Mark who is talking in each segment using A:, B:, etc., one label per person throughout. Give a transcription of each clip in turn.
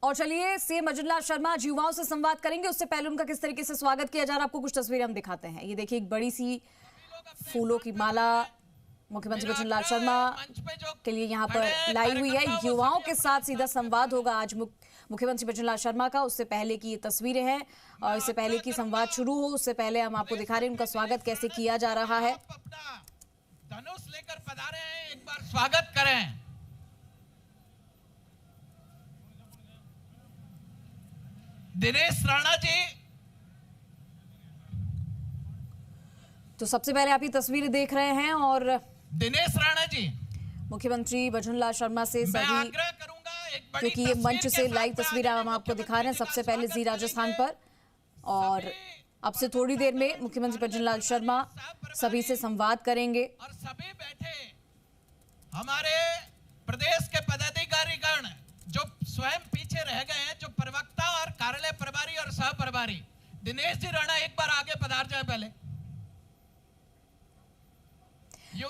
A: और चलिए सीएम भजनलाल शर्मा आज युवाओं से संवाद करेंगे, उससे पहले उनका किस तरीके से स्वागत किया जा रहा है आपको कुछ तस्वीरें हम दिखाते हैं। ये देखिए एक बड़ी सी फूलों की माला मुख्यमंत्री भजनलाल शर्मा के लिए यहाँ पर लाई हुई है। युवाओं के साथ सीधा संवाद होगा आज मुख्यमंत्री भजनलाल शर्मा का। उससे पहले की ये तस्वीरें हैं और इससे पहले की संवाद शुरू हो उससे पहले हम आपको दिखा रहे हैं उनका स्वागत कैसे किया जा रहा है।
B: धनुष लेकर पधारे हैं, एक बार स्वागत करें। दिनेश राणा जी।
A: तो सबसे पहले आप ये तस्वीरें देख रहे हैं और
B: दिनेश राणा जी
A: मुख्यमंत्री भजनलाल शर्मा से सभी, क्योंकि ये मंच से लाइव तस्वीरें हम आपको दिखा रहे हैं सबसे पहले जी राजस्थान पर। और अब से थोड़ी देर में मुख्यमंत्री भजनलाल शर्मा सभी से संवाद करेंगे।
B: और सभी बैठे हमारे प्रदेश के पदाधिकारीगण जो स्वयं पीछे रह गए हैं, जो प्रवक्ता और कार्यालय प्रभारी और सह प्रभारी। दिनेश जी राणा एक बार आगे पधार जाए पहले।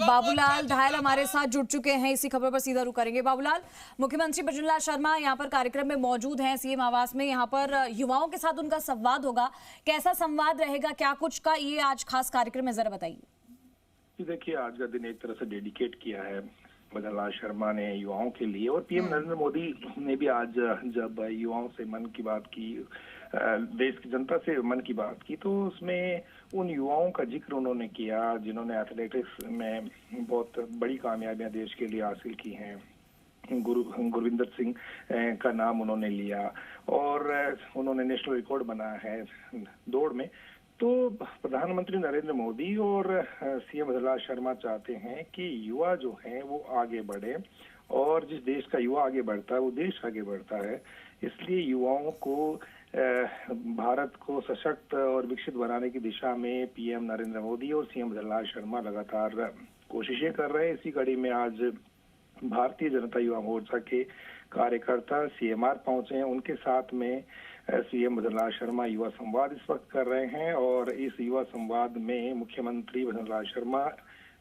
A: बाबूलाल धायल हमारे साथ जुड़ चुके हैं, इसी खबर पर सीधा रुख करेंगे। बाबूलाल, मुख्यमंत्री भजनलाल शर्मा यहाँ पर कार्यक्रम में मौजूद हैं सीएम आवास में, यहाँ पर युवाओं के साथ उनका संवाद होगा, कैसा संवाद रहेगा, क्या कुछ का ये आज खास कार्यक्रम है, जरा बताइए।
C: देखिए, आज का दिन एक तरह से डेडिकेट किया है भजनलाल शर्मा ने युवाओं के लिए, और पीएम नरेंद्र मोदी ने भी आज जब युवाओं से मन की बात की, देश की जनता से मन की बात की, तो उसमें उन युवाओं का जिक्र उन्होंने किया जिन्होंने एथलेटिक्स में बहुत बड़ी कामयाबियां देश के लिए हासिल की हैं। गुरविंदर सिंह का नाम उन्होंने लिया और उन्होंने नेशनल रिकॉर्ड बनाया है दौड़ में। तो प्रधानमंत्री नरेंद्र मोदी और सीएम भजनलाल शर्मा चाहते हैं कि युवा जो हैं वो आगे बढ़े, और जिस देश का युवा आगे बढ़ता है वो देश आगे बढ़ता है। इसलिए युवाओं को भारत को सशक्त और विकसित बनाने की दिशा में पीएम नरेंद्र मोदी और सीएम भजनलाल शर्मा लगातार कोशिशें कर रहे हैं। इसी कड़ी में आज भारतीय जनता युवा मोर्चा के कार्यकर्ता सीएमआर पहुंचे हैं, उनके साथ में सीएम भजनलाल शर्मा युवा संवाद इस वक्त कर रहे हैं। और इस युवा संवाद में मुख्यमंत्री भजनलाल शर्मा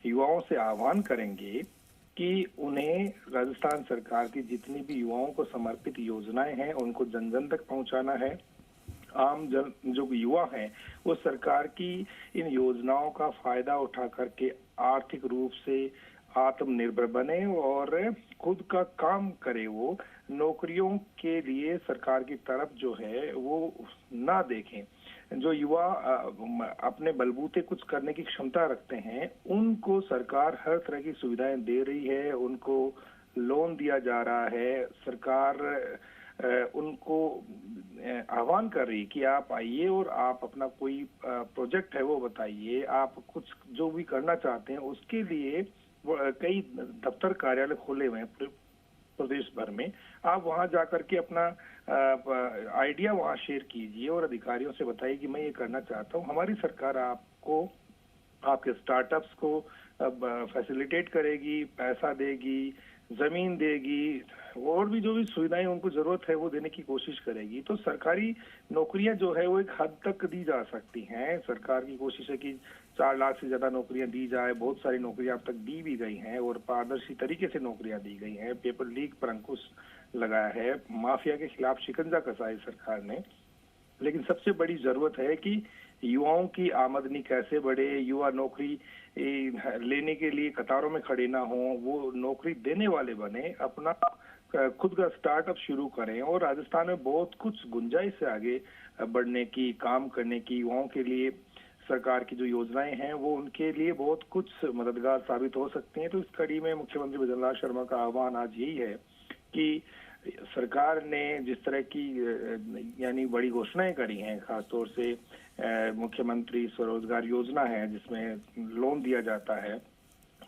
C: युवाओं से आह्वान करेंगे कि उन्हें राजस्थान सरकार की जितनी भी युवाओं को समर्पित योजनाएं हैं उनको जन जन तक पहुंचाना है। आम जन जो युवा हैं वो सरकार की इन योजनाओं का फायदा उठा करके आर्थिक रूप से आत्मनिर्भर बने और खुद का काम करे। वो नौकरियों के लिए सरकार की तरफ जो है वो ना देखें। जो युवा अपने बलबूते कुछ करने की क्षमता रखते हैं उनको सरकार हर तरह की सुविधाएं दे रही है, उनको लोन दिया जा रहा है। सरकार उनको आह्वान कर रही कि आप आइए और आप अपना कोई प्रोजेक्ट है वो बताइए, आप कुछ जो भी करना चाहते हैं उसके लिए कई दफ्तर कार्यालय खोले हुए हैं प्रदेश भर में। आप वहां जाकर के अपना आइडिया वहां शेयर कीजिए और अधिकारियों से बताइए कि मैं ये करना चाहता हूँ। हमारी सरकार आपको आपके स्टार्टअप्स को फैसिलिटेट करेगी, पैसा देगी, जमीन देगी, और भी जो भी सुविधाएं उनको जरूरत है वो देने की कोशिश करेगी। तो सरकारी नौकरियां जो है वो एक हद तक दी जा सकती हैं। सरकार की कोशिश है कि 4 लाख से ज्यादा नौकरियां दी जाए। बहुत सारी नौकरियां अब तक दी भी गई हैं और पारदर्शी तरीके से नौकरियां दी गई हैं। पेपर लीक पर अंकुश लगाया है, माफिया के खिलाफ शिकंजा कसा है सरकार ने। लेकिन सबसे बड़ी जरूरत है कि युवाओं की आमदनी कैसे बढ़े, युवा नौकरी लेने के लिए कतारों में खड़े ना हो, वो नौकरी देने वाले बने, अपना खुद का स्टार्टअप शुरू करें। और राजस्थान में बहुत कुछ गुंजाइश है आगे बढ़ने की, काम करने की। युवाओं के लिए सरकार की जो योजनाएं हैं वो उनके लिए बहुत कुछ मददगार साबित हो सकती हैं। तो इस कड़ी में मुख्यमंत्री भजनलाल शर्मा का आह्वान आज यही है कि सरकार ने जिस तरह की यानी बड़ी घोषणाएं करी हैं, खासतौर से मुख्यमंत्री स्वरोजगार योजना है जिसमें लोन दिया जाता है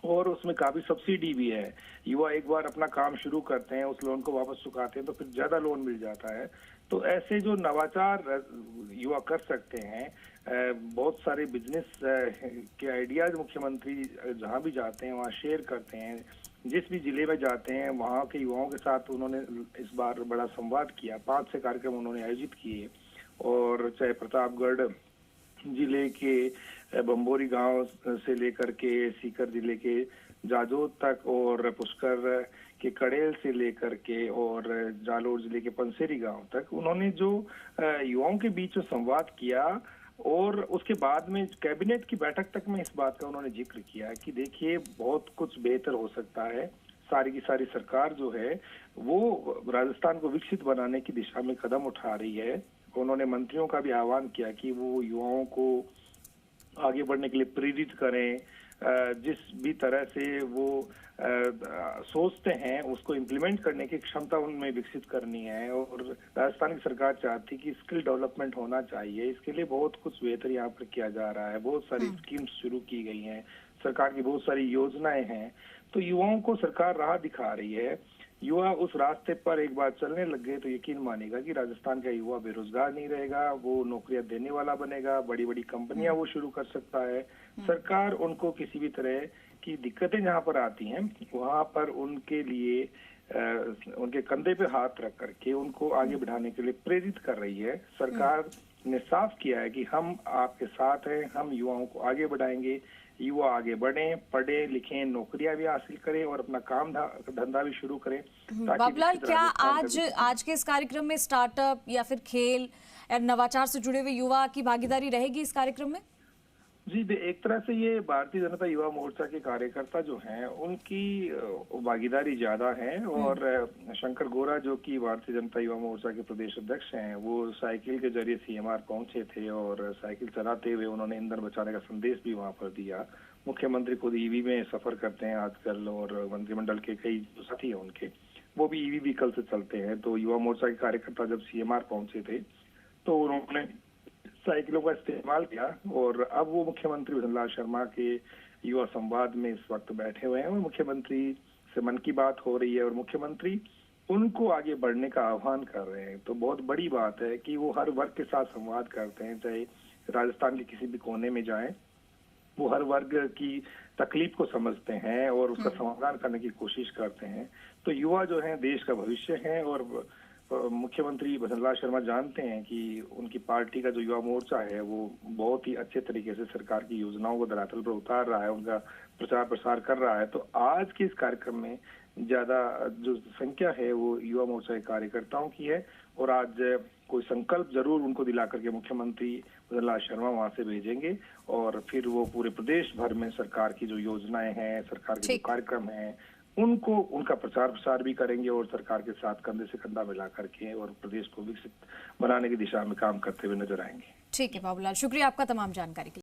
C: और उसमें काफी सब्सिडी भी है। युवा एक बार अपना काम शुरू करते हैं, उस लोन को वापस चुकाते हैं तो फिर ज्यादा लोन मिल जाता है। तो ऐसे जो नवाचार युवा कर सकते हैं, बहुत सारे बिजनेस के आइडियाज मुख्यमंत्री जहां भी जाते हैं वहां शेयर करते हैं। जिस भी जिले में जाते हैं वहां के युवाओं के साथ उन्होंने इस बार बड़ा संवाद किया। 5 से कार्यक्रम उन्होंने आयोजित किए, और चाहे प्रतापगढ़ जिले के बम्बोरी गांव से लेकर के सीकर जिले के जाजोद तक और पुष्कर के कड़ेल से लेकर के और जालोर जिले के पंसेरी गांव तक उन्होंने जो युवाओं के बीच जो संवाद किया, और उसके बाद में कैबिनेट की बैठक तक में इस बात का उन्होंने जिक्र किया कि देखिए बहुत कुछ बेहतर हो सकता है। सारी की सारी सरकार जो है वो राजस्थान को विकसित बनाने की दिशा में कदम उठा रही है। उन्होंने मंत्रियों का भी आह्वान किया कि वो युवाओं को आगे बढ़ने के लिए प्रेरित करें, जिस भी तरह से वो सोचते हैं उसको इम्प्लीमेंट करने की क्षमता उनमें विकसित करनी है। और राजस्थान की सरकार चाहती कि स्किल डेवलपमेंट होना चाहिए। इसके लिए बहुत कुछ बेहतर यहाँ पर किया जा रहा है, बहुत सारी स्कीम्स शुरू की गई हैं, सरकार की बहुत सारी योजनाएं हैं। तो युवाओं को सरकार राह दिखा रही है। युवा उस रास्ते पर एक बार चलने लग गए तो यकीन मानेगा कि राजस्थान का युवा बेरोजगार नहीं रहेगा, वो नौकरियां देने वाला बनेगा, बड़ी बड़ी कंपनियां वो शुरू कर सकता है। सरकार उनको किसी भी तरह की दिक्कतें जहां पर आती हैं वहां पर उनके लिए उनके कंधे पे हाथ रख करके उनको आगे बढ़ाने के लिए प्रेरित कर रही है। सरकार ने साफ किया है कि हम आपके साथ हैं, हम युवाओं को आगे बढ़ाएंगे। युवा आगे बढ़ें, पढ़े लिखें, नौकरियां भी हासिल करें और अपना काम धंधा भी शुरू करें।
A: बाबूलाल, क्या आज के इस कार्यक्रम में स्टार्टअप या फिर खेल या नवाचार से जुड़े हुए युवा की भागीदारी रहेगी इस कार्यक्रम में?
C: जी, एक तरह से ये भारतीय जनता युवा मोर्चा के कार्यकर्ता जो हैं उनकी भागीदारी ज्यादा है। और शंकर गोरा जो कि भारतीय जनता युवा मोर्चा के प्रदेश अध्यक्ष हैं, वो साइकिल के जरिए सीएमआर पहुंचे थे और साइकिल चलाते हुए उन्होंने ईंधन बचाने का संदेश भी वहां पर दिया। मुख्यमंत्री खुद ईवी में सफर करते हैं आजकल और मंत्रिमंडल के कई जो साथी हैं उनके वो भी ईवी व्हीकल से चलते हैं। तो युवा मोर्चा के कार्यकर्ता जब सीएमआर पहुंचे थे तो उन्होंने साइकिलों का इस्तेमाल किया और अब वो मुख्यमंत्री भजनलाल शर्मा के युवा संवाद में इस वक्त बैठे हुए हैं और मुख्यमंत्री से मन की बात हो रही है और मुख्यमंत्री उनको आगे बढ़ने का आह्वान कर रहे हैं। तो बहुत बड़ी बात है कि वो हर वर्ग के साथ संवाद करते हैं, चाहे राजस्थान के किसी भी कोने में जाएं, वो हर वर्ग की तकलीफ को समझते हैं और उसका समाधान करने की कोशिश करते हैं। तो युवा जो है देश का भविष्य है और मुख्यमंत्री भजनलाल शर्मा जानते हैं कि उनकी पार्टी का जो युवा मोर्चा है वो बहुत ही अच्छे तरीके से सरकार की योजनाओं को धरातल पर उतार रहा है, उनका प्रचार प्रसार कर रहा है। तो आज के इस कार्यक्रम में ज्यादा जो संख्या है वो युवा मोर्चा के कार्यकर्ताओं की है और आज कोई संकल्प जरूर उनको दिला करके मुख्यमंत्री भजनलाल शर्मा वहां से भेजेंगे और फिर वो पूरे प्रदेश भर में सरकार की जो योजनाएं हैं, सरकार के जो कार्यक्रम हैं, उनको उनका प्रचार प्रसार भी करेंगे और सरकार के साथ कंधे से कंधा मिला करके और प्रदेश को विकसित बनाने की दिशा में काम करते हुए नजर आएंगे।
A: ठीक है बाबूलाल, शुक्रिया आपका तमाम जानकारी के लिए।